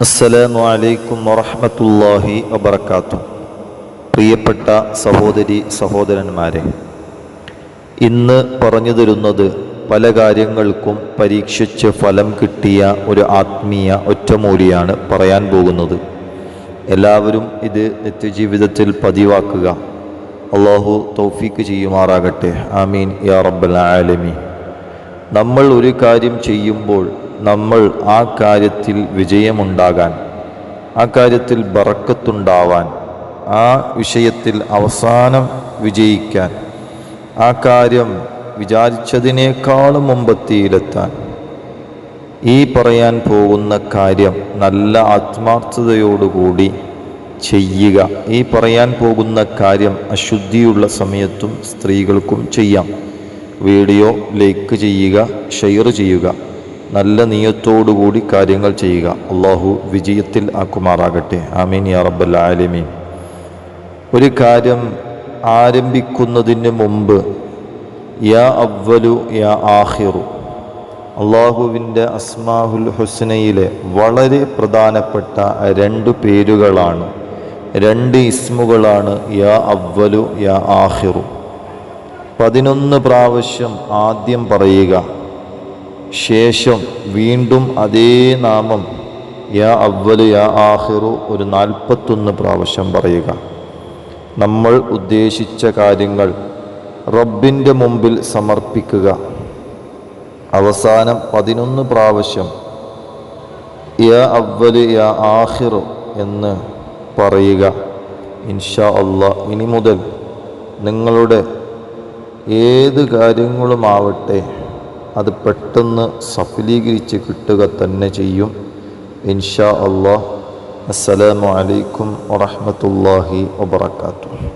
അസ്സലാമു അലൈക്കും വറഹ്മത്തുള്ളാഹി വബറകാതുഹു. പ്രിയപ്പെട്ട സഹോദരി സഹോദരന്മാരെ, ഇന്ന് പറഞ്ഞു തരുന്നത് പല കാര്യങ്ങൾക്കും പരീക്ഷിച്ച് ഫലം കിട്ടിയ ഒരു ആത്മീയ ഒറ്റമൂലിയാണ് പറയാൻ പോകുന്നത്. എല്ലാവരും ഇത് നിത്യജീവിതത്തിൽ പതിവാക്കുക. അള്ളാഹു തൗഫീക്ക് ചെയ്യുമാറാകട്ടെ. ആമീൻ യാ റബ്ബൽ ആലമീൻ. നമ്മൾ ഒരു കാര്യം ചെയ്യുമ്പോൾ നമ്മൾ ആ കാര്യത്തിൽ വിജയമുണ്ടാകാൻ, ആ കാര്യത്തിൽ ബറക്കത്തുണ്ടാവാൻ, ആ വിഷയത്തിൽ അവസാനം വിജയിക്കാൻ, ആ കാര്യം വിചാരിച്ചതിനേക്കാളും മുമ്പത്തിയിലെത്താൻ, ഈ പറയാൻ പോകുന്ന കാര്യം നല്ല ആത്മാർത്ഥതയോടുകൂടി ചെയ്യുക. ഈ പറയാൻ പോകുന്ന കാര്യം അശുദ്ധിയുള്ള സമയത്തും സ്ത്രീകൾക്കും ചെയ്യാം. വീഡിയോ ലൈക്ക് ചെയ്യുക, ഷെയർ ചെയ്യുക, നല്ല നിയത്തോടുകൂടി കാര്യങ്ങൾ ചെയ്യുക. അള്ളാഹു വിജയത്തിൽ ആക്കുമാറാകട്ടെ. ആമീൻ യാ റബ്ബൽ ആലമീൻ. ഒരു കാര്യം ആരംഭിക്കുന്നതിന് മുമ്പ് യാ അവ്വലു യാ ആഖിറു, അള്ളാഹുവിൻ്റെ അസ്മാഉൽ ഹുസ്നയിലെ വളരെ പ്രധാനപ്പെട്ട രണ്ട് പേരുകളാണ്, രണ്ട് ഇസ്മുകളാണ് യാ അവ്വലു യാ ആഖിറു. 11 പ്രാവശ്യം ആദ്യം പറയുക, ശേഷം വീണ്ടും അതേ നാമം യാ അവ്വലു യാ ആഖിറു ഒരു 41 പ്രാവശ്യം പറയുക. നമ്മൾ ഉദ്ദേശിച്ച കാര്യങ്ങൾ റബ്ബിൻ്റെ മുമ്പിൽ സമർപ്പിക്കുക. അവസാനം 11 പ്രാവശ്യം യാ അവ്വലു യാ ആഖിറു എന്ന് പറയുക. ഇൻഷാ അല്ലാഹ് ഇനി മുതൽ നിങ്ങളുടെ ഏത് കാര്യങ്ങളുമാവട്ടെ അത് പെട്ടെന്ന് സഫലീകരിച്ച് കിട്ടുക തന്നെ ചെയ്യും. ഇൻഷാ അല്ലാഹ്. അസ്സലാമു അലൈക്കും വറഹ്മത്തുള്ളാഹി വബറകാതുഹു.